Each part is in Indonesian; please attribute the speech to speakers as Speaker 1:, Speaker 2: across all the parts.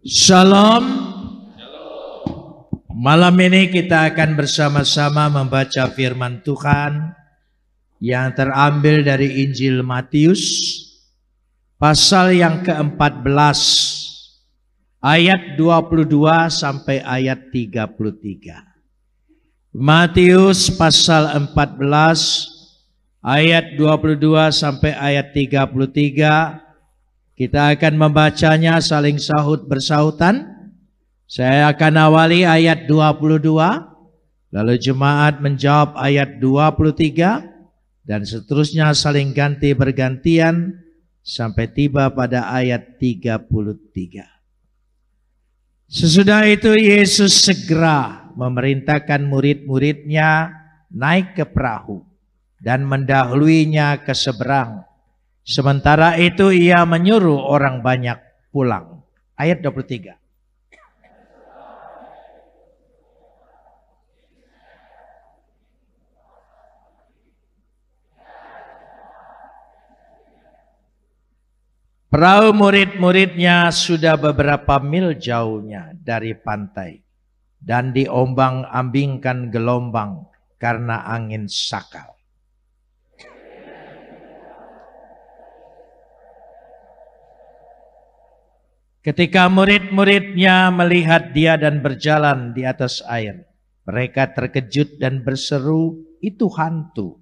Speaker 1: Shalom. Malam ini kita akan bersama-sama membaca firman Tuhan yang terambil dari Injil Matius pasal yang ke-14 ayat 22 sampai ayat 33. Matius pasal 14 ayat 22 sampai ayat 33. Kita akan membacanya saling sahut bersahutan. Saya akan awali ayat 22, lalu jemaat menjawab ayat 23, dan seterusnya saling ganti bergantian sampai tiba pada ayat 33. Sesudah itu Yesus segera memerintahkan murid-muridnya naik ke perahu dan mendahuluinya ke seberang. Sementara itu ia menyuruh orang banyak pulang. Ayat 23. Perahu murid-muridnya sudah beberapa mil jauhnya dari pantai dan diombang-ambingkan gelombang karena angin sakal. Ketika murid-muridnya melihat dia dan berjalan di atas air, mereka terkejut dan berseru, "Itu hantu!"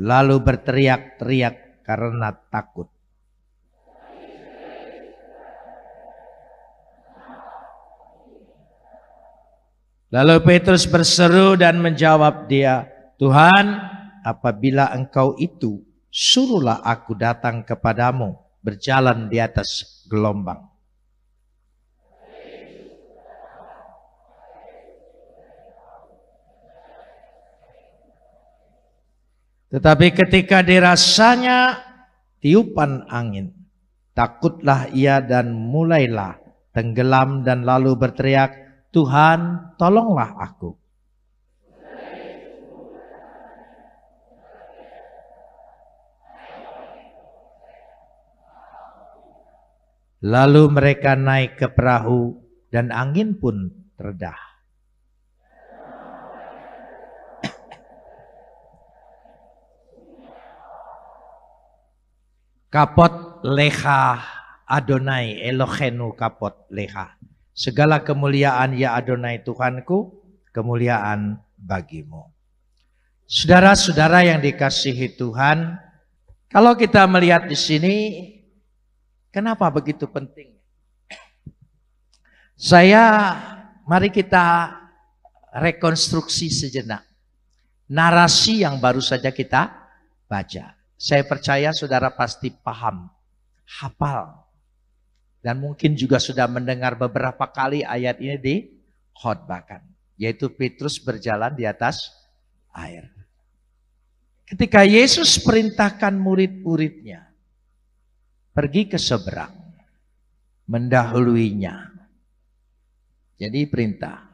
Speaker 1: Lalu berteriak-teriak karena takut. Lalu Petrus berseru dan menjawab dia, "Tuhan, apabila engkau itu, suruhlah aku datang kepadamu berjalan di atas gelombang." Tetapi ketika dirasanya tiupan angin, takutlah ia dan mulailah tenggelam dan lalu berteriak, "Tuhan, tolonglah aku." Lalu mereka naik ke perahu dan angin pun reda. Kapot leha Adonai Elohenu kapot leha. Segala kemuliaan ya Adonai Tuhanku, kemuliaan bagimu. Saudara-saudara yang dikasihi Tuhan, kalau kita melihat di sini, kenapa begitu penting? Mari kita rekonstruksi sejenak narasi yang baru saja kita baca. Saya percaya saudara pasti paham, hafal, dan mungkin juga sudah mendengar beberapa kali ayat ini dikhotbahkan, yaitu Petrus berjalan di atas air. Ketika Yesus perintahkan murid-muridnya pergi ke seberang, mendahuluinya. Jadi perintah.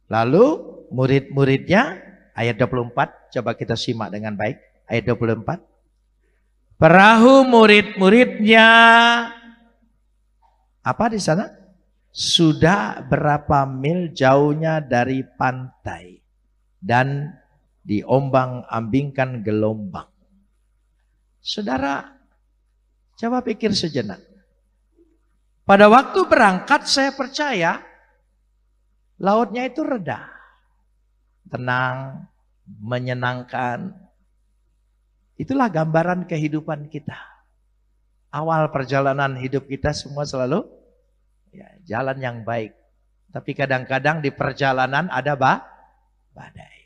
Speaker 1: Lalu murid-muridnya, ayat 24, coba kita simak dengan baik. Ayat 24. Perahu murid-muridnya apa di sana? Sudah berapa mil jauhnya dari pantai dan diombang-ambingkan gelombang. Saudara, coba pikir sejenak. Pada waktu berangkat saya percaya lautnya itu reda, tenang, menyenangkan. Itulah gambaran kehidupan kita. Awal perjalanan hidup kita semua selalu jalan yang baik. Tapi kadang-kadang di perjalanan ada badai.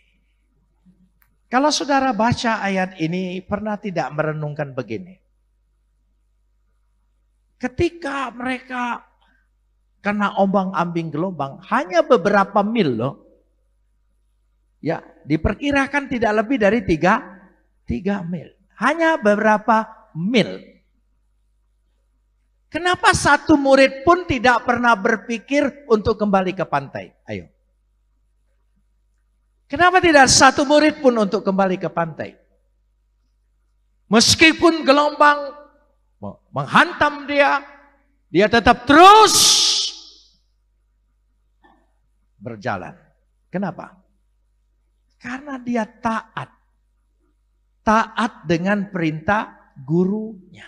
Speaker 1: Kalau saudara baca ayat ini, pernah tidak merenungkan begini? Ketika mereka kena ombang-ambing gelombang, hanya beberapa mil loh. Ya, diperkirakan tidak lebih dari 3 mil. Hanya beberapa mil. Kenapa satu murid pun tidak pernah berpikir untuk kembali ke pantai? Ayo. Kenapa tidak satu murid pun untuk kembali ke pantai? Meskipun gelombang menghantam dia tetap terus berjalan. Kenapa? Karena dia taat. Taat dengan perintah gurunya.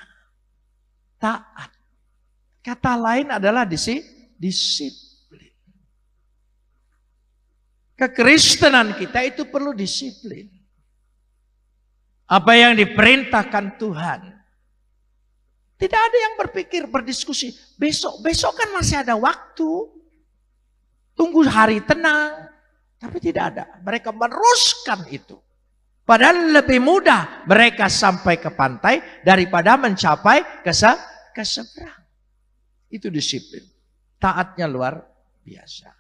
Speaker 1: Taat. Kata lain adalah disiplin. Kekristenan kita itu perlu disiplin. Apa yang diperintahkan Tuhan. Tidak ada yang berpikir, berdiskusi. Besok kan masih ada waktu. Tunggu hari tenang. Tapi tidak ada. Mereka meneruskan itu. Padahal lebih mudah mereka sampai ke pantai daripada mencapai ke seberang. Itu disiplin. Taatnya luar biasa.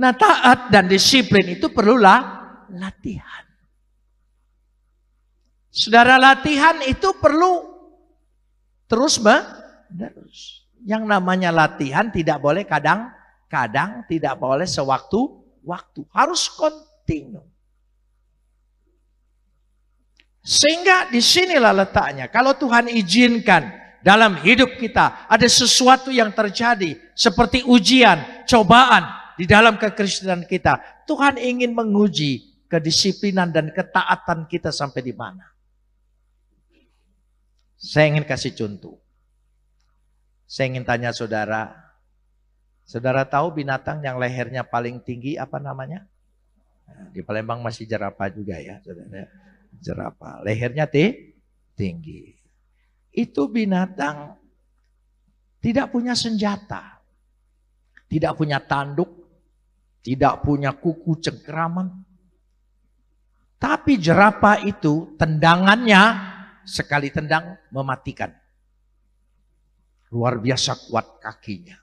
Speaker 1: Nah, taat dan disiplin itu perlulah latihan. Saudara, latihan itu perlu terus menerus. Yang namanya latihan tidak boleh kadang-kadang, tidak boleh sewaktu-waktu. Harus kontinu. Sehingga disinilah letaknya. Kalau Tuhan izinkan dalam hidup kita ada sesuatu yang terjadi seperti ujian, cobaan di dalam kekristenan kita. Tuhan ingin menguji kedisiplinan dan ketaatan kita sampai di mana. Saya ingin kasih contoh. Saya ingin tanya saudara. Saudara tahu binatang yang lehernya paling tinggi apa namanya? Di Palembang masih jerapah juga ya, saudara. Jerapah, lehernya tinggi. Itu binatang tidak punya senjata, tidak punya tanduk, tidak punya kuku cengkeraman. Tapi jerapah itu tendangannya sekali tendang mematikan. Luar biasa kuat kakinya.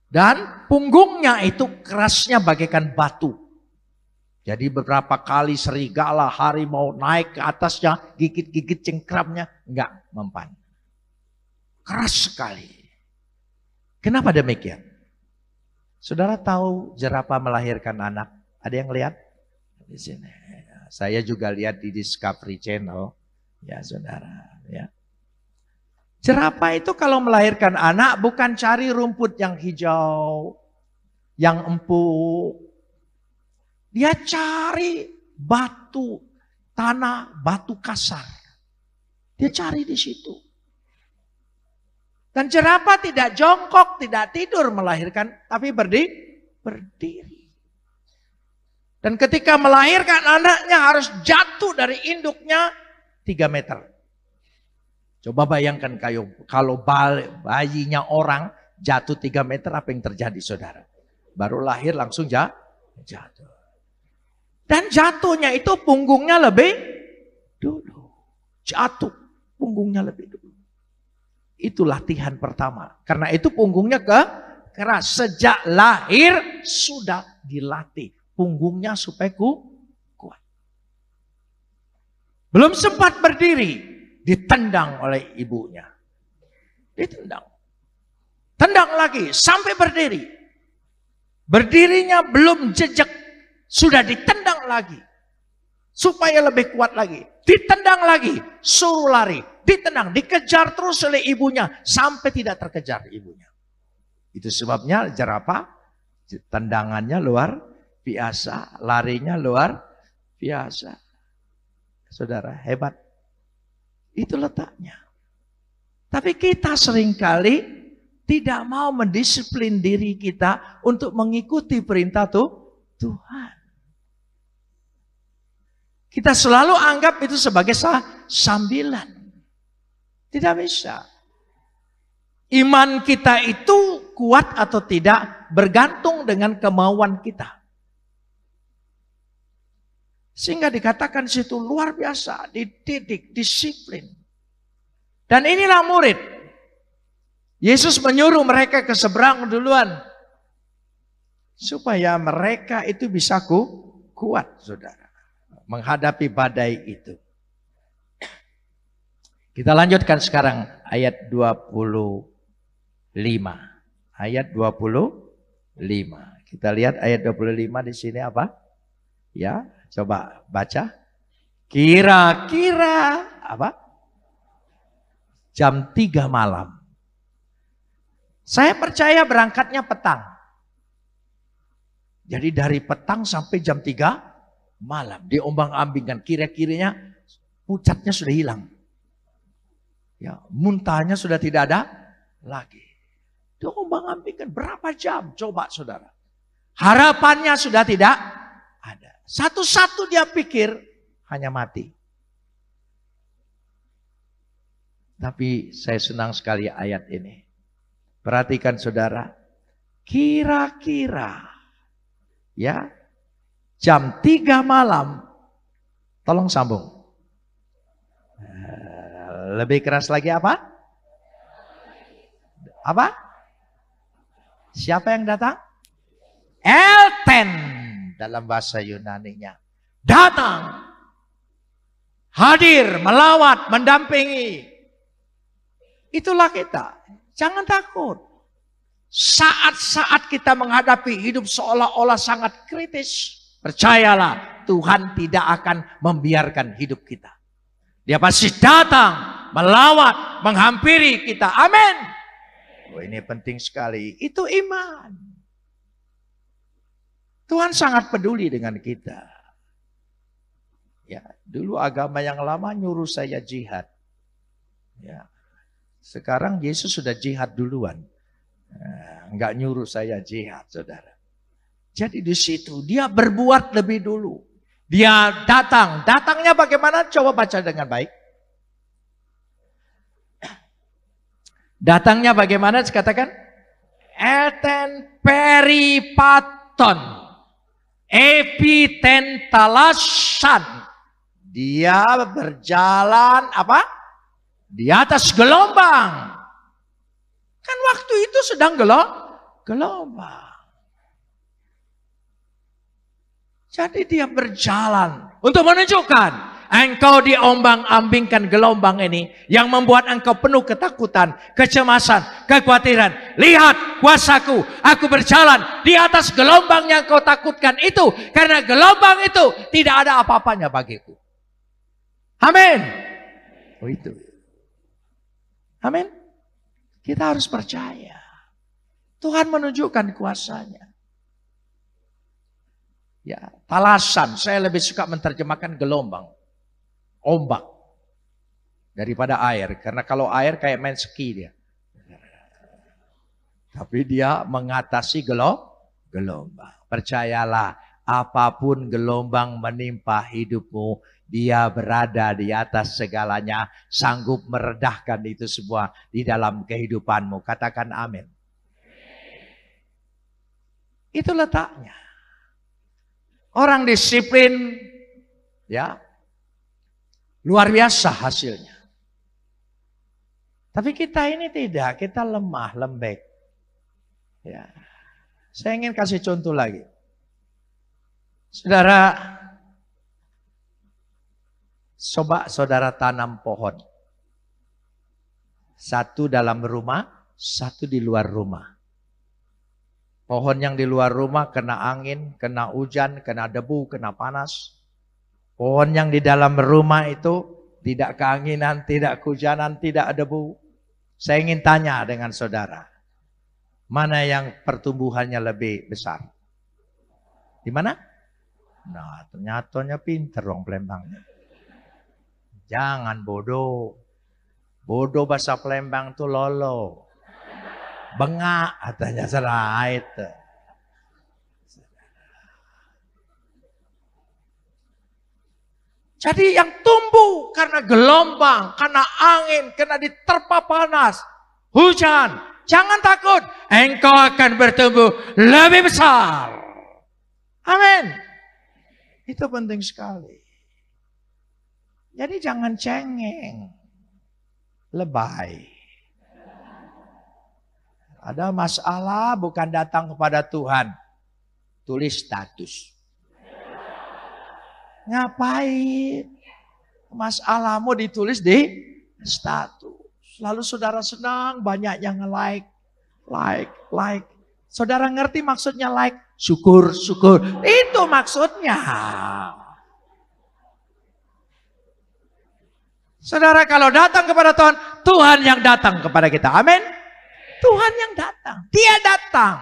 Speaker 1: Dan punggungnya itu kerasnya bagaikan batu. Jadi beberapa kali serigala, harimau naik ke atasnya, gigit-gigit cengkramnya, enggak mempan. Keras sekali. Kenapa demikian? Saudara tahu jerapah melahirkan anak? Ada yang lihat? Di sini. Saya juga lihat di Discovery Channel. Ya saudara. Ya. Jerapah itu kalau melahirkan anak bukan cari rumput yang hijau, yang empuk. Dia cari batu, tanah, batu kasar. Dia cari di situ. Dan jerapah tidak jongkok, tidak tidur melahirkan, tapi berdiri. Dan ketika melahirkan anaknya harus jatuh dari induknya 3 meter. Coba bayangkan kalau bayinya orang jatuh 3 meter, apa yang terjadi saudara? Baru lahir langsung jatuh. Dan jatuhnya itu punggungnya lebih dulu. Jatuh punggungnya lebih dulu. Itu latihan pertama. Karena itu punggungnya keras. Sejak lahir sudah dilatih. Punggungnya supaya kuat. Belum sempat berdiri. Ditendang oleh ibunya. Ditendang. Tendang lagi sampai berdiri. Berdirinya belum jejak. Sudah ditendang lagi. Supaya lebih kuat lagi. Ditendang lagi. Suruh lari. Ditendang. Dikejar terus oleh ibunya. Sampai tidak terkejar ibunya. Itu sebabnya jerapah. Tendangannya luar biasa. Larinya luar biasa. Saudara, hebat. Itu letaknya. Tapi kita seringkali tidak mau mendisiplin diri kita untuk mengikuti perintah Tuhan. Kita selalu anggap itu sebagai sambilan. Tidak bisa. Iman kita itu kuat atau tidak bergantung dengan kemauan kita. Sehingga dikatakan situ luar biasa, dididik, disiplin. Dan inilah murid. Yesus menyuruh mereka ke seberang duluan. Supaya mereka itu bisa kuat, saudara. Menghadapi badai itu. Kita lanjutkan sekarang ayat 25. Ayat 25. Kita lihat ayat 25 di sini apa? Ya, coba baca. Kira-kira apa? Jam 3 malam. Saya percaya berangkatnya petang. Jadi dari petang sampai jam 3 malam diombang-ambingkan, kira-kiranya pucatnya sudah hilang. Ya, muntahnya sudah tidak ada lagi. Diombang-ambingkan berapa jam coba saudara. Harapannya sudah tidak ada. Satu-satu dia pikir hanya mati. Tapi saya senang sekali ayat ini. Perhatikan saudara. Kira-kira ya jam 3 malam. Tolong sambung. Lebih keras lagi apa? Apa? Siapa yang datang? Elten dalam bahasa Yunaninya. Datang. Hadir, melawat, mendampingi. Itulah kita. Jangan takut. Saat-saat kita menghadapi hidup seolah-olah sangat kritis, percayalah Tuhan tidak akan membiarkan hidup kita. Dia pasti datang, melawat, menghampiri kita. Amin. Oh, ini penting sekali. Itu iman. Tuhan sangat peduli dengan kita. Ya, dulu agama yang lama nyuruh saya jihad. Ya. Sekarang Yesus sudah jihad duluan. Enggak nyuruh saya jihad, saudara. Jadi di situ dia berbuat lebih dulu. Dia datang. Datangnya bagaimana? Coba baca dengan baik. Datangnya bagaimana? Dikatakan eten peripaton epitentalasan. Dia berjalan apa? Di atas gelombang. Kan waktu itu sedang gelombang. Jadi dia berjalan untuk menunjukkan engkau diombang-ambingkan gelombang ini yang membuat engkau penuh ketakutan, kecemasan, kekhawatiran. Lihat kuasaku, aku berjalan di atas gelombang yang kau takutkan itu. Karena gelombang itu tidak ada apa-apanya bagiku. Amin. Oh itu. Amin. Kita harus percaya. Tuhan menunjukkan kuasanya. Ya, talasan. Saya lebih suka menerjemahkan gelombang. Ombak. Daripada air. Karena kalau air kayak main ski dia. Tapi dia mengatasi gelombang. Percayalah, apapun gelombang menimpa hidupmu, dia berada di atas segalanya, sanggup meredahkan itu semua di dalam kehidupanmu. Katakan amin. Itu letaknya. Orang disiplin, ya, luar biasa hasilnya. Tapi kita ini tidak, kita lemah, lembek. Ya, saya ingin kasih contoh lagi. Saudara, coba saudara tanam pohon. Satu dalam rumah, satu di luar rumah. Pohon yang di luar rumah kena angin, kena hujan, kena debu, kena panas. Pohon yang di dalam rumah itu tidak keanginan, tidak kehujanan, tidak debu. Saya ingin tanya dengan saudara. Mana yang pertumbuhannya lebih besar? Di mana? Nah, ternyata pinter dong Palembangnya. Jangan bodoh. Bodoh bahasa Palembang tuh lolo. Bengak katanya serait. Jadi yang tumbuh karena gelombang, karena angin, karena diterpa panas, hujan. Jangan takut, engkau akan bertumbuh lebih besar. Amin. Itu penting sekali. Jadi jangan cengeng, lebay. Ada masalah bukan datang kepada Tuhan, tulis status. Ngapain? Masalahmu ditulis di status. Lalu saudara senang, banyak yang like. Saudara ngerti maksudnya like? Syukur. Itu maksudnya. Saudara kalau datang kepada Tuhan, Tuhan yang datang kepada kita. Amin. Tuhan yang datang. Dia datang.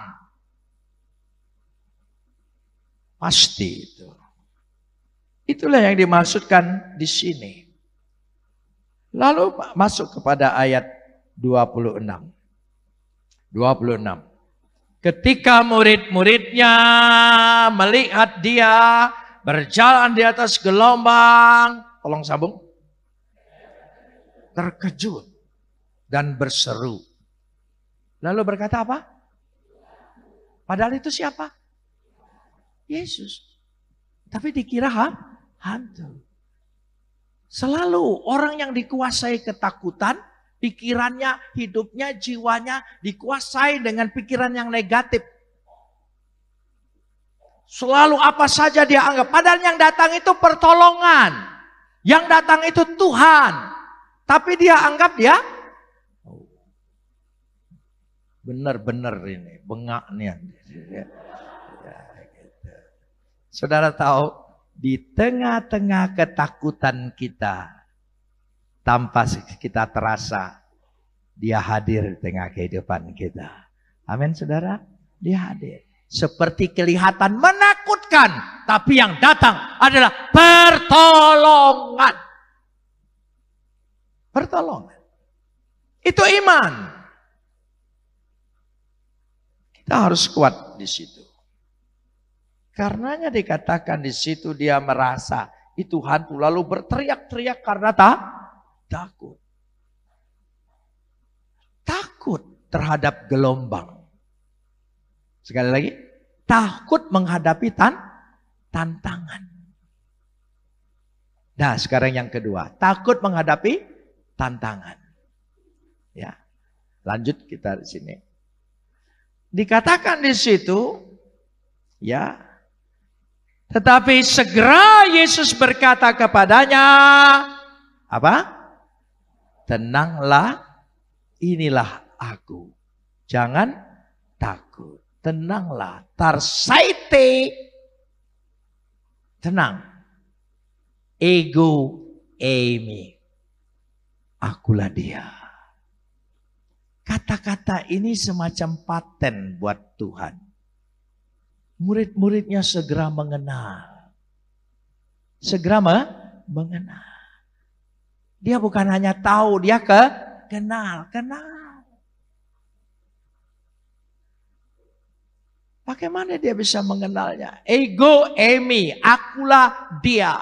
Speaker 1: Pasti itu. Itulah yang dimaksudkan di sini. Lalu masuk kepada ayat 26. 26. Ketika murid-muridnya melihat dia berjalan di atas gelombang, tolong sambung, terkejut dan berseru. Lalu berkata apa? Padahal itu siapa? Yesus. Tapi dikira hantu. Selalu orang yang dikuasai ketakutan, pikirannya, hidupnya, jiwanya dikuasai dengan pikiran yang negatif. Selalu apa saja dia anggap. Padahal yang datang itu pertolongan. Yang datang itu Tuhan. Tapi dia anggap dia benar-benar ini, bengak nih. Ya, gitu. Saudara tahu, di tengah-tengah ketakutan kita, tanpa kita terasa, dia hadir di tengah kehidupan kita. Amin, saudara. Dia hadir. Seperti kelihatan menakutkan, tapi yang datang adalah pertolongan. Pertolongan. Itu iman. Kita harus kuat di situ. Karenanya dikatakan di situ dia merasa itu hantu, lalu berteriak-teriak karena takut. Takut terhadap gelombang. Sekali lagi, takut menghadapi tantangan. Nah, sekarang yang kedua, takut menghadapi tantangan. Ya. Lanjut kita di sini. Dikatakan di situ, ya. Tetapi segera Yesus berkata kepadanya, apa? Tenanglah, inilah aku. Jangan takut. Tenanglah, tarsaite. Tenang. Ego eimi. Akulah dia. Kata-kata ini semacam paten buat Tuhan. Murid-muridnya segera mengenal. Segera mengenal. Dia bukan hanya tahu, dia kenal. Bagaimana dia bisa mengenalnya? Ego eimi, akulah dia.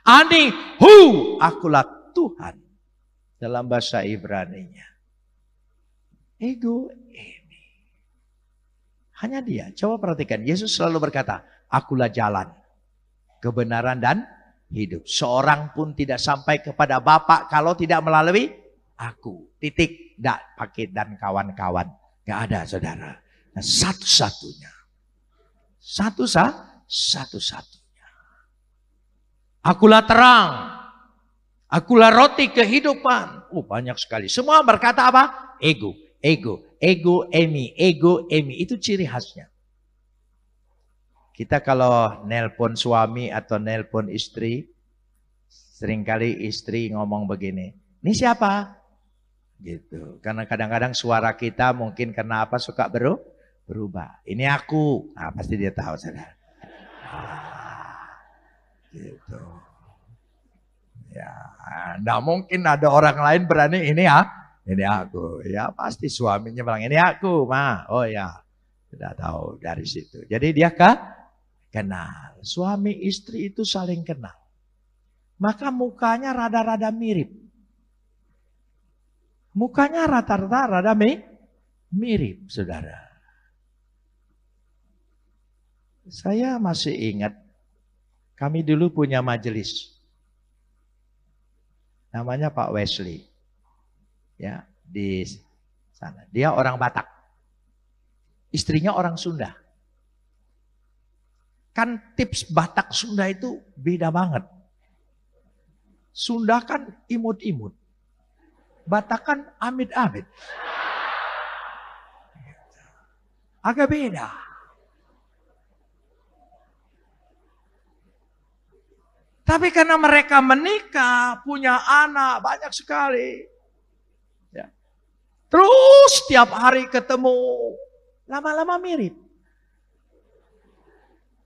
Speaker 1: Ani hu, akulah Tuhan. Dalam bahasa Ibrani-nya. Ego eimi. Hanya dia. Coba perhatikan. Yesus selalu berkata, akulah jalan, kebenaran dan hidup. Seorang pun tidak sampai kepada Bapa kalau tidak melalui aku. Titik. Tidak pakai dan kawan-kawan. Gak ada, saudara. Nah, satu-satunya. Satu-satunya. Akulah terang. Akulah roti kehidupan. Banyak sekali. Semua berkata apa? Ego. Ego emi. Itu ciri khasnya. Kita kalau nelpon suami atau nelpon istri, seringkali istri ngomong begini, ini siapa? Gitu. Karena kadang-kadang suara kita mungkin karena apa suka berubah. Ini aku. Nah, pasti dia tahu, saudara. Gitu. Ya, enggak mungkin ada orang lain berani ini aku. Ya pasti suaminya bilang ini aku, Ma. Oh ya, sudah tahu dari situ. Jadi dia kenal. Suami istri itu saling kenal. Maka mukanya rada-rada mirip. Mukanya rata-rata rada mirip, saudara. Saya masih ingat, kami dulu punya majelis. Namanya Pak Wesley. Ya, di sana. Dia orang Batak. Istrinya orang Sunda. Kan tips Batak Sunda itu beda banget. Sunda kan imut-imut. Batak kan amit-amit. Agak beda. Tapi karena mereka menikah, punya anak banyak sekali. Terus tiap hari ketemu, lama-lama mirip.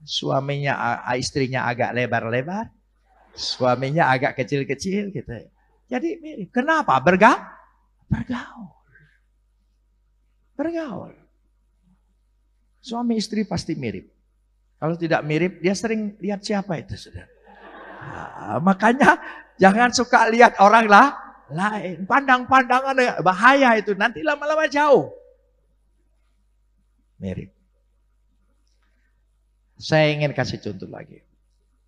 Speaker 1: Suaminya, istrinya agak lebar-lebar, suaminya agak kecil-kecil gitu. Jadi mirip. Kenapa? Bergaul. Bergaul. Suami istri pasti mirip. Kalau tidak mirip, dia sering lihat siapa itu, saudara. Nah, makanya jangan suka lihat orang lain. Pandang-pandangan bahaya itu. Nanti lama-lama jauh. Mirip. Saya ingin kasih contoh lagi.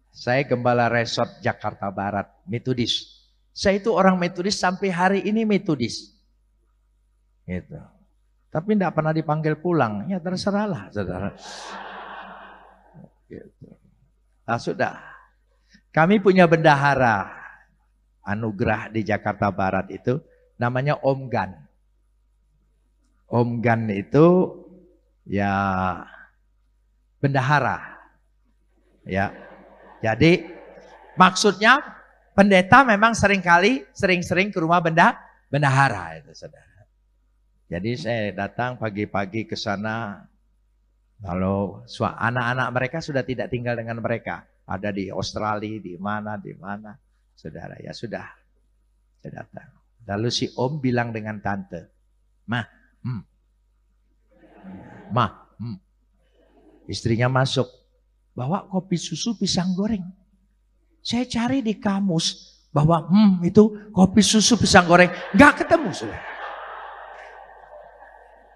Speaker 1: Saya gembala resort Jakarta Barat, Metodis. Saya itu orang Metodis sampai hari ini Metodis. Gitu. Tapi tidak pernah dipanggil pulang. Ya terserahlah, saudara. Gitu. Nah, sudah. Kami punya bendahara anugerah di Jakarta Barat itu namanya Om Gan. Om Gan itu ya bendahara. Ya. Jadi maksudnya pendeta memang sering-sering ke rumah bendahara itu, saudara. Jadi saya datang pagi-pagi ke sana. Kalau anak-anak mereka sudah tidak tinggal dengan mereka, ada di Australia, di mana, saudara. Ya sudah, saya datang. Lalu si Om bilang dengan tante, "Mah, istrinya masuk, bawa kopi susu pisang goreng." Saya cari di kamus bahwa itu kopi susu pisang goreng, nggak ketemu, saudara.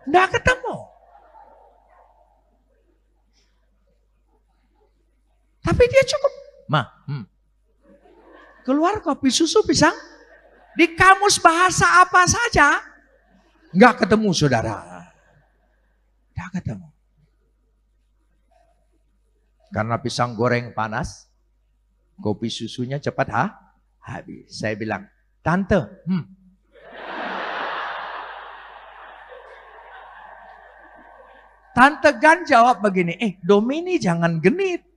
Speaker 1: Nggak ketemu. Tapi dia cukup, keluar kopi susu pisang, di kamus bahasa apa saja, nggak ketemu, saudara. Nggak ketemu. Karena pisang goreng panas, kopi susunya cepat habis. Saya bilang, "Tante, Tante Gan jawab begini, Domini jangan genit."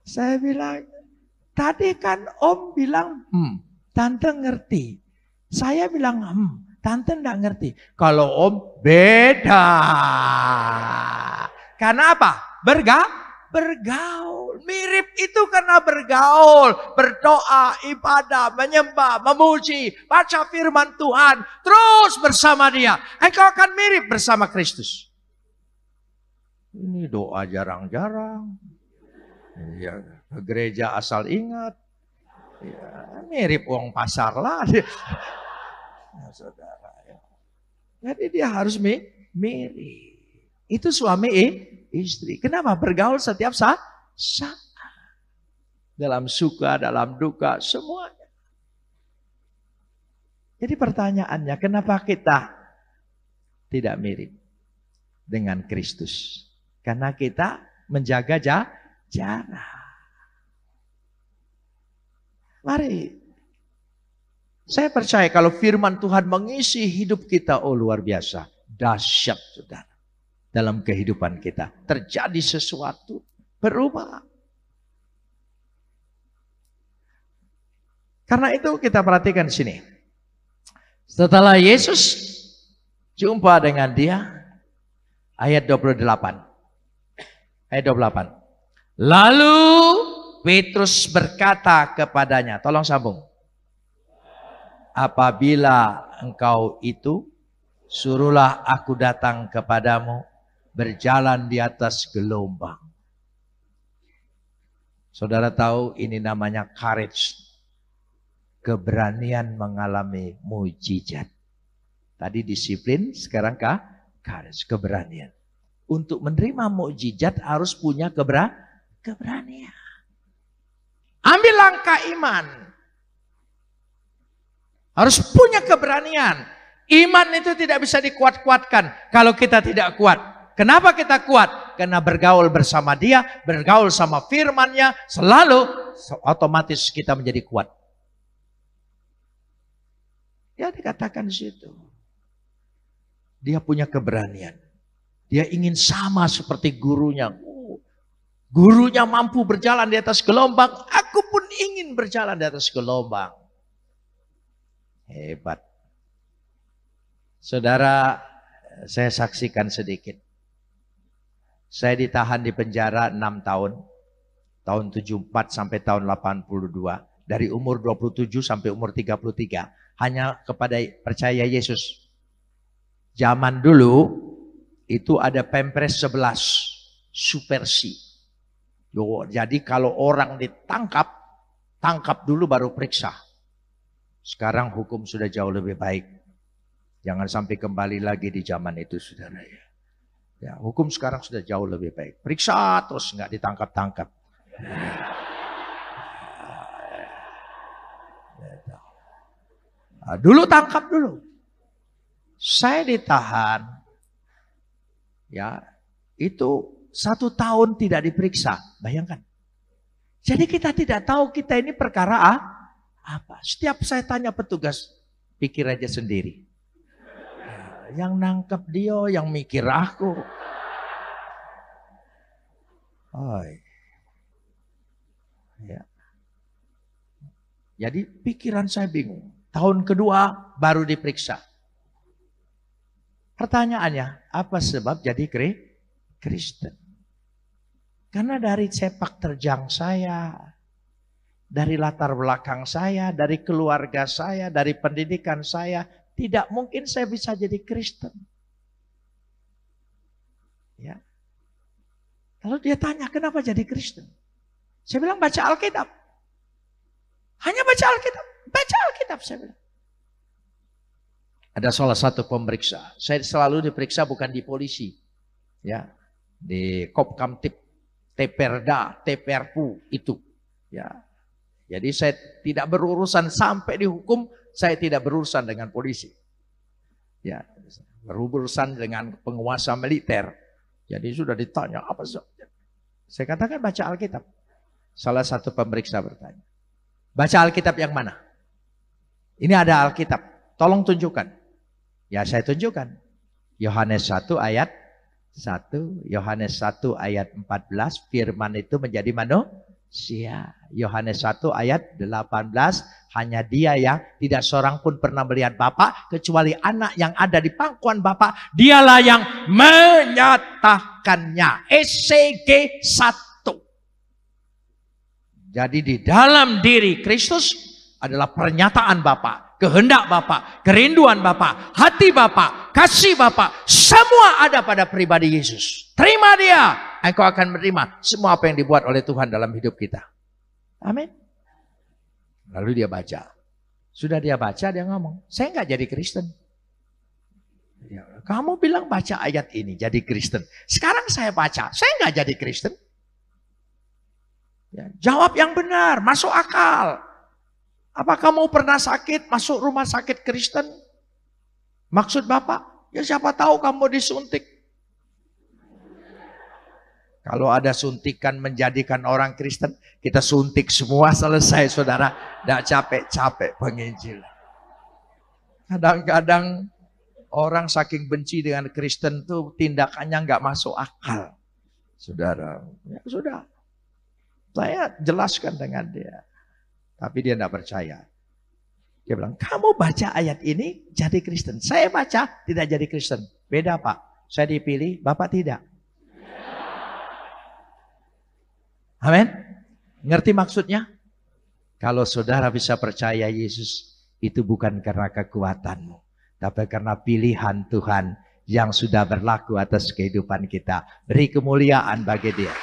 Speaker 1: Saya bilang, "Tadi kan Om bilang, Tante ngerti." Saya bilang, Tante enggak ngerti. Kalau Om beda. Karena apa? Bergaul. Mirip itu karena bergaul. Berdoa, ibadah, menyembah, memuji. Baca firman Tuhan. Terus bersama dia. Engkau akan mirip bersama Kristus. Ini doa jarang-jarang. Ya, ke gereja asal ingat. Ya, mirip uang pasar lah. Ya, saudara. Ya. Jadi dia harus mirip. Itu suami istri. Kenapa? Bergaul setiap saat. Dalam suka, dalam duka, semuanya. Jadi pertanyaannya, kenapa kita tidak mirip dengan Kristus? Karena kita menjaga jarak. Mari. Saya percaya kalau firman Tuhan mengisi hidup kita, luar biasa. Dahsyat, saudara. Dalam kehidupan kita. Terjadi sesuatu. Berubah. Karena itu kita perhatikan sini. Setelah Yesus jumpa dengan dia. Ayat 28. Ayat 28. Lalu Petrus berkata kepadanya. Tolong sambung. Apabila engkau itu, suruhlah aku datang kepadamu, berjalan di atas gelombang. Saudara tahu ini namanya courage. Keberanian mengalami mujizat. Tadi disiplin, sekarang courage, keberanian. Untuk menerima mujizat harus punya keberanian. Ambil langkah iman. Harus punya keberanian. Iman itu tidak bisa dikuat-kuatkan kalau kita tidak kuat. Kenapa kita kuat? Karena bergaul bersama dia, bergaul sama firman-Nya, selalu otomatis kita menjadi kuat. Ya dikatakan di situ. Dia punya keberanian. Dia ingin sama seperti gurunya. Gurunya mampu berjalan di atas gelombang, aku pun ingin berjalan di atas gelombang. Hebat. Saudara, saya saksikan sedikit. Saya ditahan di penjara 6 tahun. Tahun 74 sampai tahun 82. Dari umur 27 sampai umur 33. Hanya kepada percaya Yesus. Zaman dulu itu ada Pempres 11. Supersi. Jadi kalau orang ditangkap, tangkap dulu baru periksa. Sekarang hukum sudah jauh lebih baik. Jangan sampai kembali lagi di zaman itu, saudara ya. Ya, hukum sekarang sudah jauh lebih baik. Periksa terus, nggak ditangkap-tangkap. Nah, dulu tangkap dulu. Saya ditahan, ya itu 1 tahun tidak diperiksa. Bayangkan. Jadi kita tidak tahu kita ini perkara apa. Setiap saya tanya petugas, pikir aja sendiri. Yang nangkep dia, yang mikir aku. Ya. Jadi pikiran saya bingung. Tahun kedua baru diperiksa. Pertanyaannya, apa sebab jadi Kristen? Karena dari sepak terjang saya, dari latar belakang saya, dari keluarga saya, dari pendidikan saya, tidak mungkin saya bisa jadi Kristen. Ya. Lalu dia tanya, kenapa jadi Kristen? Saya bilang, baca Alkitab. Hanya baca Alkitab. Baca Alkitab, saya bilang. Ada salah satu pemeriksa. Saya selalu diperiksa bukan di polisi. Ya, di Kopkamtib. Teperda, Teperpu itu, ya. Jadi saya tidak berurusan sampai dihukum, saya tidak berurusan dengan polisi, ya, berurusan dengan penguasa militer. Jadi sudah ditanya apa sih? Saya katakan baca Alkitab. Salah satu pemeriksa bertanya, baca Alkitab yang mana? Ini ada Alkitab, tolong tunjukkan. Ya saya tunjukkan. Yohanes 1 ayat 1, Yohanes 1 ayat 14, firman itu menjadi manusia. Yohanes 1 ayat 18, hanya dia yang tidak seorang pun pernah melihat Bapa, kecuali anak yang ada di pangkuan Bapa, dialah yang menyatakannya. ECG 1. Jadi di dalam diri Kristus adalah pernyataan Bapa, kehendak Bapa, kerinduan Bapa, hati Bapa, kasih Bapa, semua ada pada pribadi Yesus. Terima dia, engkau akan menerima semua apa yang dibuat oleh Tuhan dalam hidup kita. Amin. Lalu dia baca. Sudah dia baca, dia ngomong, saya nggak jadi Kristen. Ya, kamu bilang baca ayat ini jadi Kristen. Sekarang saya baca, saya nggak jadi Kristen. Ya, jawab yang benar, masuk akal. Apa kamu pernah sakit, masuk rumah sakit Kristen? Maksud Bapak, ya siapa tahu kamu disuntik. Kalau ada suntikan menjadikan orang Kristen, kita suntik semua selesai, saudara. Tidak capek-capek penginjil. Kadang-kadang orang saking benci dengan Kristen tuh tindakannya nggak masuk akal, saudara. Ya sudah, saya jelaskan dengan dia. Tapi dia tidak percaya. Dia bilang, kamu baca ayat ini jadi Kristen. Saya baca tidak jadi Kristen. Beda Pak. Saya dipilih, Bapak tidak. Amin. Ngerti maksudnya? Kalau saudara bisa percaya Yesus, itu bukan karena kekuatanmu. Tapi karena pilihan Tuhan yang sudah berlaku atas kehidupan kita. Beri kemuliaan bagi dia.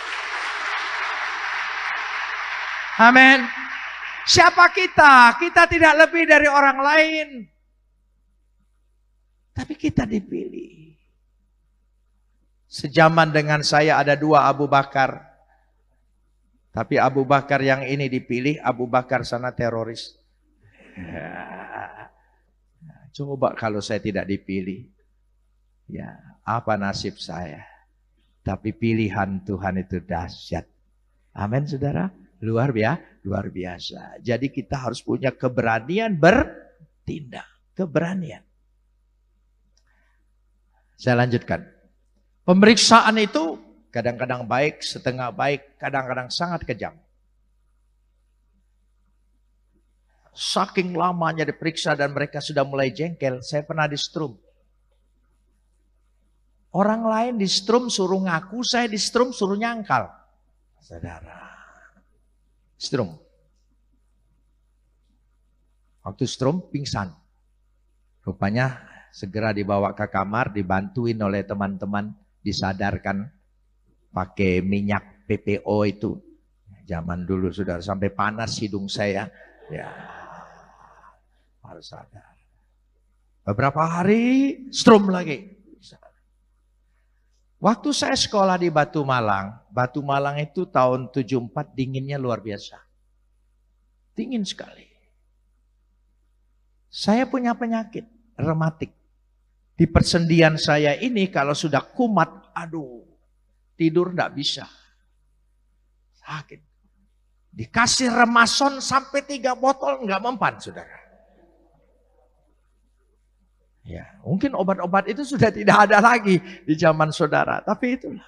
Speaker 1: Amin. Siapa kita? Kita tidak lebih dari orang lain. Tapi kita dipilih. Sejaman dengan saya ada 2 Abu Bakar. Tapi Abu Bakar yang ini dipilih, Abu Bakar sana teroris. Coba kalau saya tidak dipilih. Ya, apa nasib saya? Tapi pilihan Tuhan itu dahsyat. Amin, saudara. Luar biasa. Jadi kita harus punya keberanian bertindak. Keberanian. Saya lanjutkan. Pemeriksaan itu kadang-kadang baik, setengah baik, kadang-kadang sangat kejam. Saking lamanya diperiksa dan mereka sudah mulai jengkel, saya pernah disetrum. Orang lain di strum suruh ngaku, saya di strum suruh nyangkal. Saudara. Strum. Waktu strum pingsan. Rupanya segera dibawa ke kamar, dibantuin oleh teman-teman, disadarkan pakai minyak PPO itu. Zaman dulu sudah sampai panas hidung saya. Ya, harus sadar. Beberapa hari strum lagi. Waktu saya sekolah di Batu Malang itu tahun 74 dinginnya luar biasa. Dingin sekali. Saya punya penyakit rematik. Di persendian saya ini kalau sudah kumat, aduh, tidur enggak bisa. Sakit. Dikasih Remason sampai 3 botol enggak mempan, saudara. Ya, mungkin obat-obat itu sudah tidak ada lagi di zaman saudara, tapi itulah.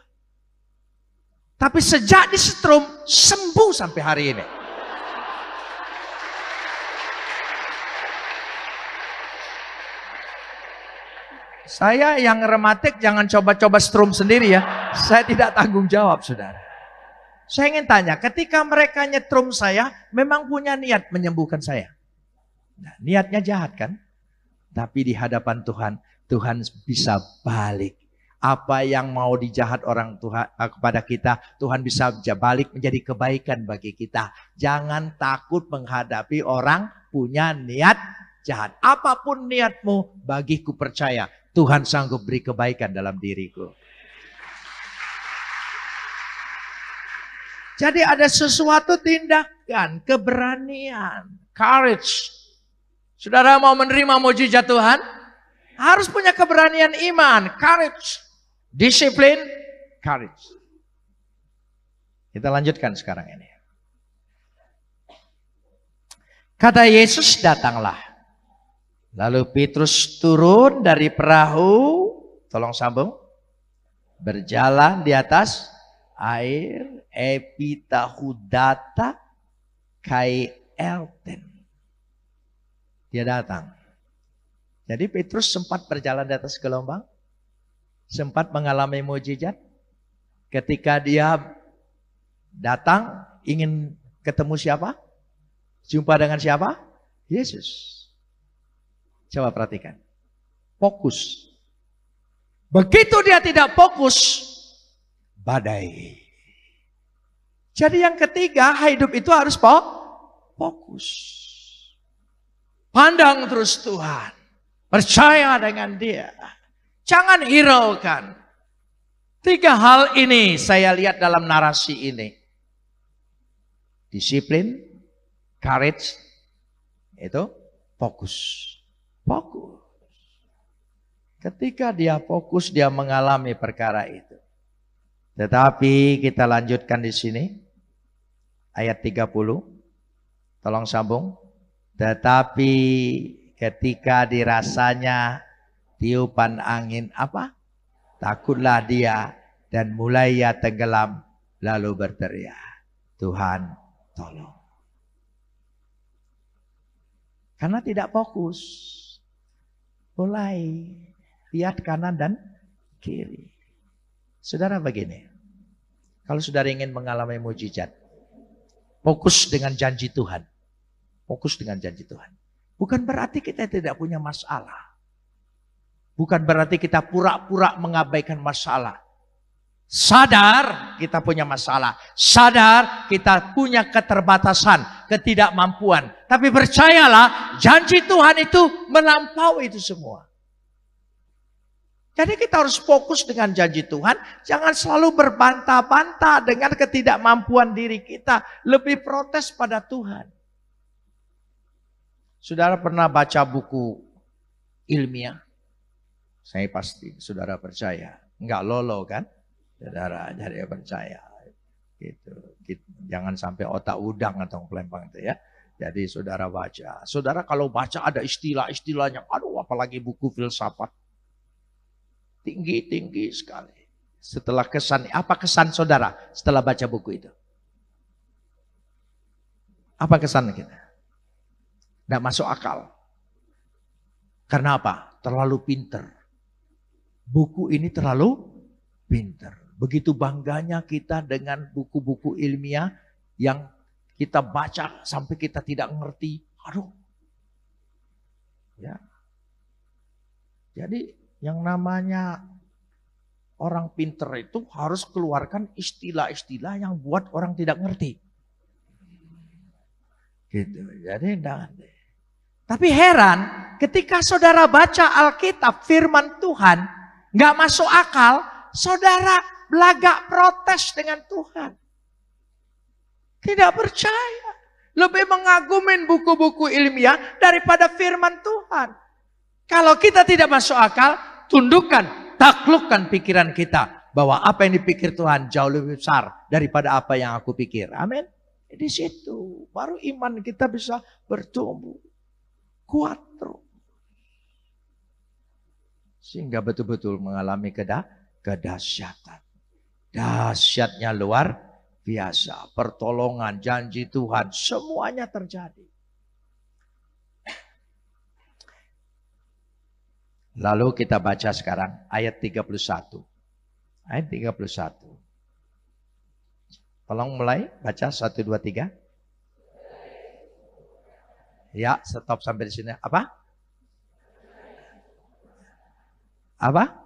Speaker 1: Tapi sejak disetrum sembuh sampai hari ini. Saya yang rematik jangan coba-coba strum sendiri ya. Saya tidak tanggung jawab, saudara. Saya ingin tanya, ketika mereka nyetrum saya, memang punya niat menyembuhkan saya. Nah, niatnya jahat kan? Tapi di hadapan Tuhan, Tuhan bisa balik. Apa yang mau dijahat orang Tuhan kepada kita, Tuhan bisa balik menjadi kebaikan bagi kita. Jangan takut menghadapi orang punya niat jahat. Apapun niatmu, bagiku percaya, Tuhan sanggup beri kebaikan dalam diriku. Jadi ada sesuatu tindakan, keberanian, courage. Saudara mau menerima mujizat Tuhan? Harus punya keberanian iman, courage, disiplin, courage. Kita lanjutkan sekarang ini. Kata Yesus, datanglah. Lalu Petrus turun dari perahu, tolong sambung, berjalan di atas air, epitahudata kai elten. Dia datang. Jadi Petrus sempat berjalan di atas gelombang, sempat mengalami mujizat. Ketika dia datang, ingin ketemu siapa? Jumpa dengan siapa? Yesus. Coba perhatikan. Fokus. Begitu dia tidak fokus, badai. Jadi yang ketiga, hidup itu harus fokus. Pandang terus Tuhan. Percaya dengan Dia. Jangan hiraukan. 3 hal ini saya lihat dalam narasi ini. Disiplin, courage, itu fokus. Fokus. Ketika dia fokus, dia mengalami perkara itu. Tetapi kita lanjutkan di sini. Ayat 30. Tolong sambung. Tetapi ketika dirasanya tiupan angin apa? Takutlah dia dan mulai ia tenggelam lalu berteriak, Tuhan tolong. Karena tidak fokus. Mulai lihat kanan dan kiri. Saudara begini. Kalau saudara ingin mengalami mujizat, fokus dengan janji Tuhan. Fokus dengan janji Tuhan. Bukan berarti kita tidak punya masalah. Bukan berarti kita pura-pura mengabaikan masalah. Sadar kita punya masalah. Sadar kita punya keterbatasan, ketidakmampuan. Tapi percayalah, janji Tuhan itu melampaui itu semua. Jadi kita harus fokus dengan janji Tuhan. Jangan selalu berbantah-bantah dengan ketidakmampuan diri kita. Lebih protes pada Tuhan. Saudara pernah baca buku ilmiah? Saya pasti saudara percaya. Enggak lolo kan? Saudara jadi percaya. Gitu. Jangan sampai otak udang atau pelempang itu ya. Jadi saudara baca. Saudara kalau baca ada istilah-istilahnya. Aduh, apalagi buku filsafat. Tinggi-tinggi sekali. Setelah kesan, apa kesan saudara setelah baca buku itu? Apa kesan kita? Tidak masuk akal. Karena apa? Terlalu pinter. buku ini terlalu pinter. Begitu bangganya kita dengan buku-buku ilmiah yang kita baca sampai kita tidak ngerti. Aduh. Ya. Jadi yang namanya orang pinter itu harus keluarkan istilah-istilah yang buat orang tidak ngerti. Gitu. Jadi tapi heran ketika saudara baca Alkitab firman Tuhan nggak masuk akal, saudara belagak protes dengan Tuhan. Tidak percaya. Lebih mengagumin buku-buku ilmiah daripada firman Tuhan. Kalau kita tidak masuk akal, tundukkan, taklukkan pikiran kita. Bahwa apa yang dipikir Tuhan jauh lebih besar daripada apa yang aku pikir. Amin. Di situ baru iman kita bisa bertumbuh. Kuat terus. Sehingga betul-betul mengalami kedahsyatan. Dahsyatnya luar biasa. Pertolongan, janji Tuhan, semuanya terjadi. Lalu kita baca sekarang ayat 31. Ayat 31. Tolong mulai baca 1, 2, 3. Ya, stop sampai di sini. Apa? Apa?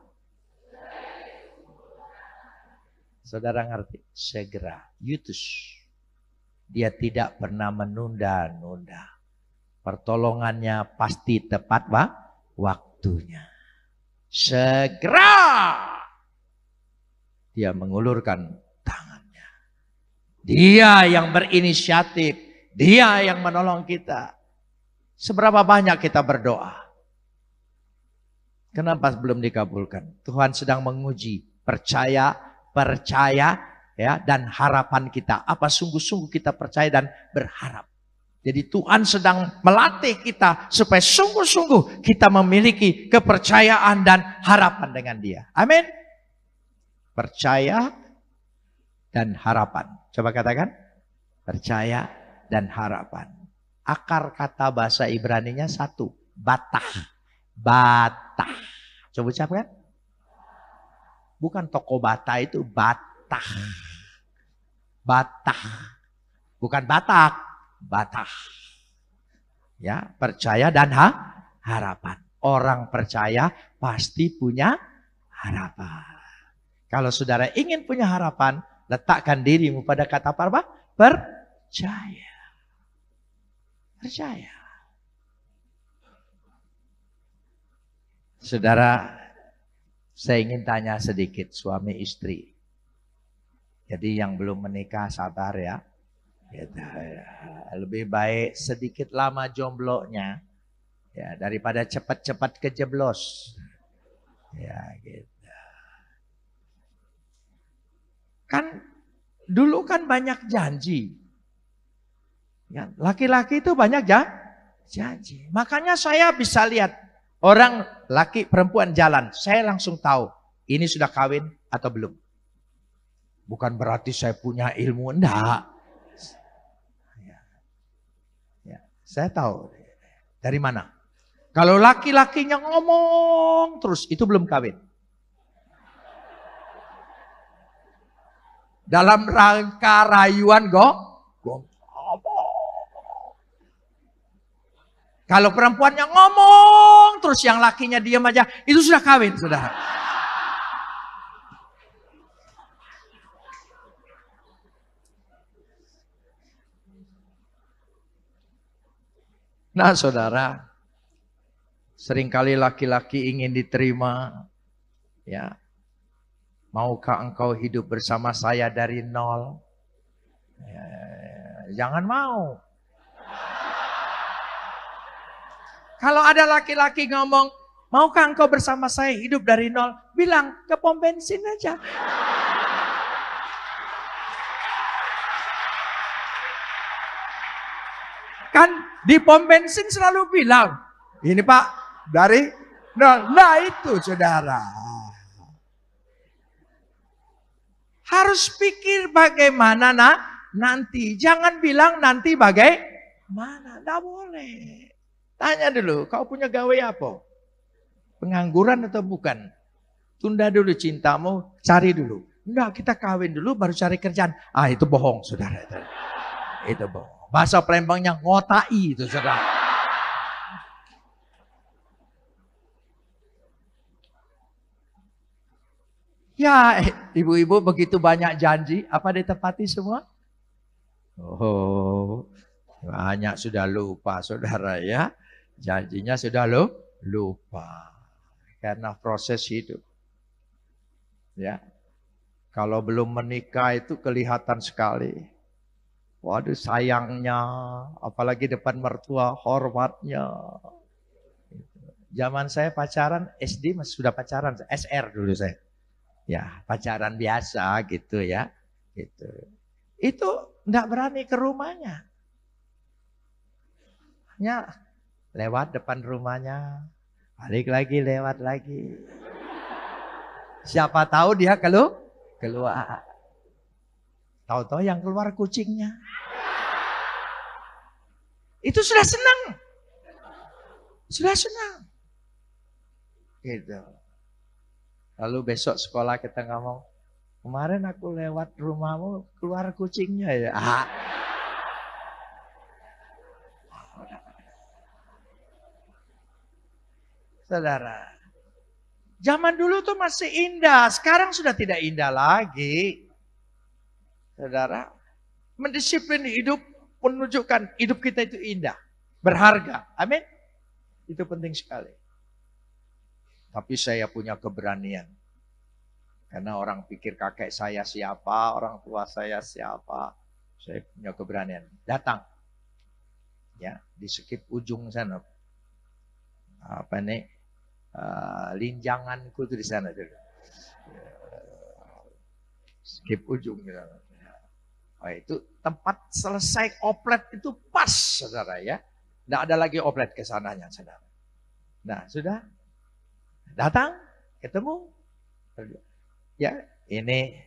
Speaker 1: Saudara ngerti? Segera. Yutus. Dia tidak pernah menunda-nunda. Pertolongannya pasti tepat waktunya. Segera. Dia mengulurkan tangannya. Dia yang berinisiatif. Dia yang menolong kita. Seberapa banyak kita berdoa? Kenapa belum dikabulkan? Tuhan sedang menguji percaya ya, dan harapan kita. Apa sungguh-sungguh kita percaya dan berharap. Jadi Tuhan sedang melatih kita supaya sungguh-sungguh kita memiliki kepercayaan dan harapan dengan Dia. Amin. Percaya dan harapan. Coba katakan. Percaya dan harapan. Akar kata bahasa Ibraninya satu. Batah. Batah. Coba ucapkan. Bukan toko bata itu batah. Batah. Bukan batak. Batah. Ya, percaya dan harapan. Orang percaya pasti punya harapan. Kalau saudara ingin punya harapan, letakkan dirimu pada kata apa? Percaya. Percaya. Saudara, saya ingin tanya sedikit suami istri. Jadi yang belum menikah sabar ya. Lebih baik sedikit lama jomblonya ya daripada cepat-cepat kejeblos. Ya gitu. Kan dulu kan banyak janji. Ya, laki-laki itu banyak janji. Makanya saya bisa lihat orang laki perempuan jalan, saya langsung tahu ini sudah kawin atau belum. Bukan berarti saya punya ilmu, enggak. Ya, saya tahu dari mana. Kalau laki-lakinya ngomong terus itu belum kawin. Dalam rangka rayuan kalau perempuannya ngomong terus yang lakinya diam aja, itu sudah kawin, saudara. Nah, saudara, seringkali laki-laki ingin diterima, ya. Maukah engkau hidup bersama saya dari nol? Ya, jangan mau. Kalau ada laki-laki ngomong, maukah engkau bersama saya hidup dari nol? Bilang, ke pom bensin aja. Kan di pom bensin selalu bilang, ini Pak, dari nol. Nah itu saudara. Harus pikir bagaimana nanti. Jangan bilang nanti bagaimana. Tidak boleh. Tanya dulu, kau punya gawe apa? Pengangguran atau bukan? Tunda dulu cintamu, cari dulu. Enggak, kita kawin dulu baru cari kerjaan. Ah, itu bohong, saudara. Itu bohong. Bahasa Palembangnya ngotai itu, saudara. Ya, ibu-ibu begitu banyak janji, apa ditepati semua? Oh, banyak sudah lupa, saudara ya. Janjinya sudah lupa. Karena proses hidup. Ya. Kalau belum menikah itu kelihatan sekali. Waduh, sayangnya, apalagi depan mertua, hormatnya. Zaman saya pacaran, SD masih sudah pacaran, SR dulu saya. Ya, pacaran biasa gitu ya. Gitu. Itu enggak berani ke rumahnya. Ya, lewat depan rumahnya, balik lagi, lewat lagi. Siapa tahu dia keluar. Tahu-tahu yang keluar kucingnya. Itu sudah senang. Sudah senang. Gitu. Lalu besok sekolah kita ngomong, kemarin aku lewat rumahmu, keluar kucingnya ya. Saudara, zaman dulu tuh masih indah, sekarang sudah tidak indah lagi. Saudara, mendisiplin hidup menunjukkan hidup kita itu indah, berharga. Amin. Itu penting sekali. Tapi saya punya keberanian. Karena orang pikir kakek saya siapa, orang tua saya siapa. Saya punya keberanian. Datang. Ya, di skip ujung sana. Apa nih? Linjanganku itu di sana dulu. Skip ujung gitu. Oh, itu tempat selesai oplet itu pas, saudara ya. Tidak ada lagi oplet ke sananya, saudara. Nah, sudah datang, ketemu. Ya, ini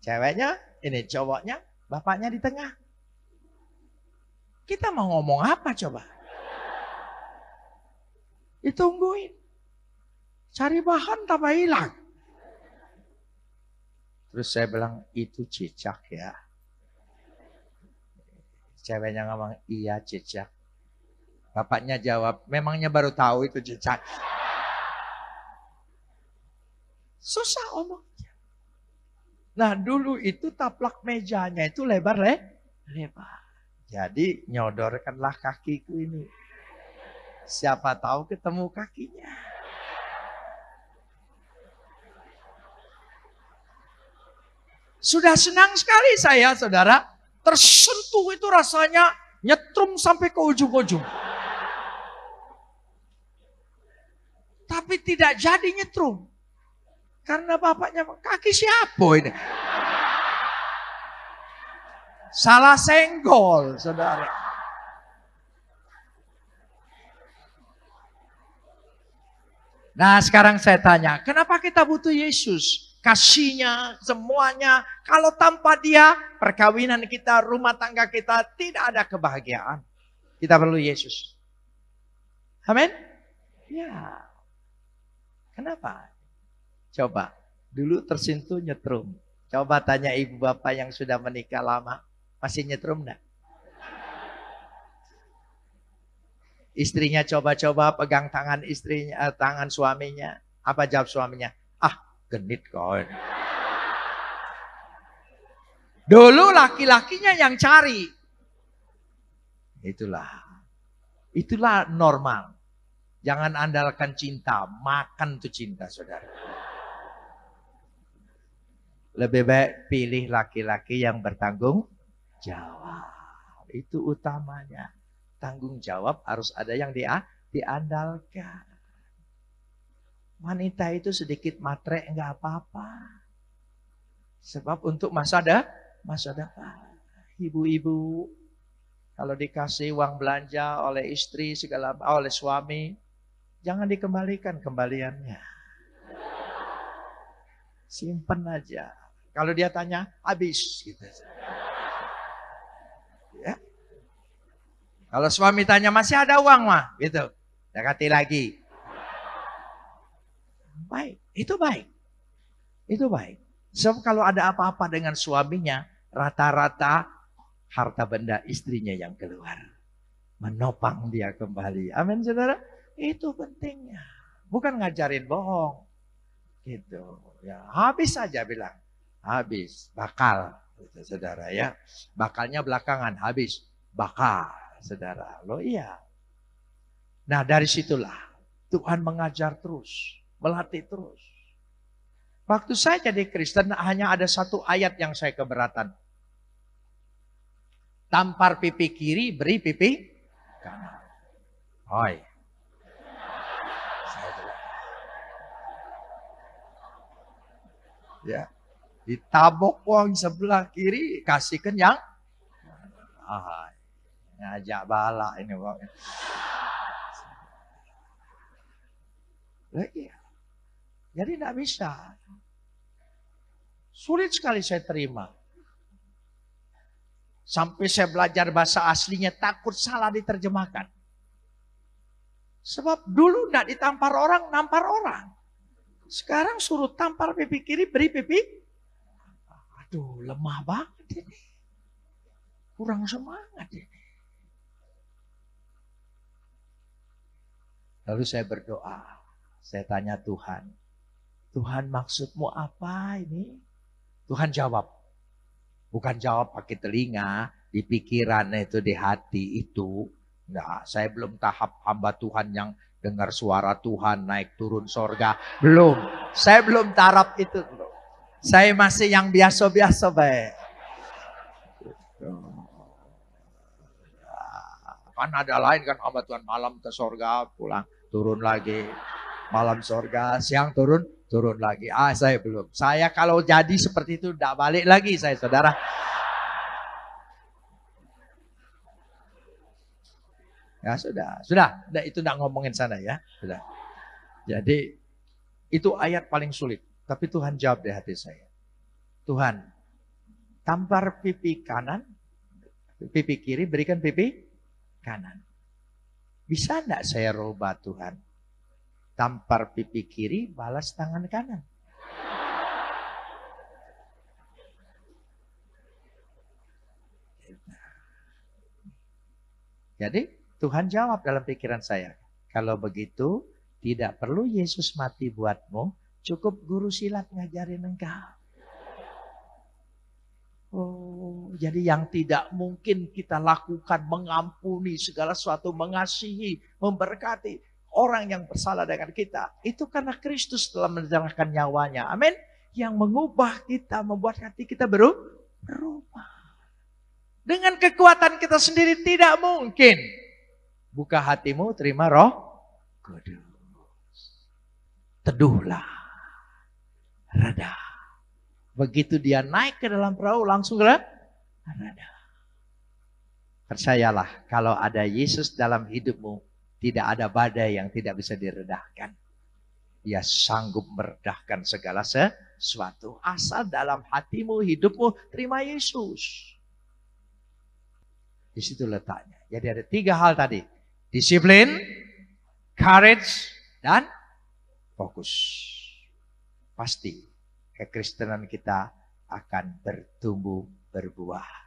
Speaker 1: ceweknya, ini cowoknya, bapaknya di tengah. Kita mau ngomong apa coba? Ditungguin. Cari bahan tambah hilang. Terus saya bilang, itu cicak ya. Ceweknya ngomong, iya cicak. Bapaknya jawab, memangnya baru tahu itu cicak. Susah omongnya. Nah dulu itu taplak mejanya itu lebar lebar. Jadi nyodorkanlah kakiku ini. Siapa tahu ketemu kakinya. Sudah senang sekali saya, saudara. Tersentuh itu rasanya nyetrum sampai ke ujung-ujung. Tapi tidak jadi nyetrum. Karena bapaknya, kaki siapa ini? Salah senggol, saudara. Nah sekarang saya tanya, kenapa kita butuh Yesus? Kasihnya, semuanya. Kalau tanpa dia, perkawinan kita, rumah tangga kita, tidak ada kebahagiaan. Kita perlu Yesus. Amin? Ya. Kenapa? Coba, dulu tersentuh nyetrum. Coba tanya ibu bapak yang sudah menikah lama, masih nyetrum enggak? Istrinya coba-coba pegang tangan istrinya, tangan suaminya. Apa jawab suaminya? Ah, genit kau. Dulu laki-lakinya yang cari. Itulah normal. Jangan andalkan cinta, makan tuh cinta, saudara. Lebih baik pilih laki-laki yang bertanggung jawab. Itu utamanya. Tanggung jawab harus ada yang diandalkan. Wanita itu sedikit matre enggak apa-apa. Sebab untuk masa depan. Ibu-ibu kalau dikasih uang belanja oleh istri oleh suami, jangan dikembalikan kembaliannya. Simpen aja. Kalau dia tanya, habis gitu. Ya. Kalau suami tanya, masih ada uang mah, gitu. Dekati lagi. Baik, itu baik. Itu baik. Sebab kalau ada apa-apa dengan suaminya, rata-rata harta benda istrinya yang keluar. Menopang dia kembali. Amin, saudara. Itu pentingnya. Bukan ngajarin bohong. Gitu. Ya, habis saja bilang. Habis. Bakal. Gitu, saudara ya. Bakalnya belakangan. Habis. Bakal. Saudara. Loh iya. Nah dari situlah Tuhan mengajar terus. Melatih terus. Waktu saya jadi Kristen hanya ada satu ayat yang saya keberatan. Tampar pipi kiri, beri pipi kanan. Oi. Ya, ditabok wong sebelah kiri, kasihkan yang ngajak bala ini wong. Lagi. Jadi tidak bisa. Sulit sekali saya terima. Sampai saya belajar bahasa aslinya takut salah diterjemahkan. Sebab dulu tidak ditampar orang, nampar orang. Sekarang suruh tampar pipi kiri, beri pipi. Aduh, lemah banget ini. Kurang semangat ini. Lalu saya berdoa. Saya tanya Tuhan. Tuhan maksudmu apa ini? Tuhan jawab. Bukan jawab pakai telinga, di pikiran itu, di hati itu. Nah, saya belum tahap hamba Tuhan yang dengar suara Tuhan naik turun sorga. Belum. Saya belum taraf itu. Saya masih yang biasa-biasa baik. Kan ada lain kan hamba Tuhan malam ke sorga, pulang turun lagi. Malam sorga, siang turun lagi. Saya belum. Saya kalau jadi seperti itu tidak balik lagi saya, saudara. Ya sudah. Itu tidak ngomongin sana ya. Sudah. Jadi itu ayat paling sulit. Tapi Tuhan jawab di hati saya. Tuhan, tampar pipi kanan, pipi kiri, berikan pipi kanan. Bisa tidak saya rubah Tuhan? Tampar pipi kiri, balas tangan kanan. Jadi Tuhan jawab dalam pikiran saya. Kalau begitu tidak perlu Yesus mati buatmu. Cukup guru silat ngajarin engkau. Oh, jadi yang tidak mungkin kita lakukan mengampuni segala sesuatu, mengasihi, memberkati orang yang bersalah dengan kita. Itu karena Kristus telah menyerahkan nyawanya. Amin. Yang mengubah kita, membuat hati kita berubah. Dengan kekuatan kita sendiri tidak mungkin. Buka hatimu, terima Roh Kudus. Teduhlah. Reda. Begitu dia naik ke dalam perahu, langsung reda. Percayalah, kalau ada Yesus dalam hidupmu, tidak ada badai yang tidak bisa diredahkan. Dia sanggup meredahkan segala sesuatu. Asal dalam hatimu, hidupmu, terima Yesus. Di situ letaknya. Jadi ada 3 hal tadi. Disiplin, courage, dan fokus. Pasti kekristenan kita akan bertumbuh berbuah.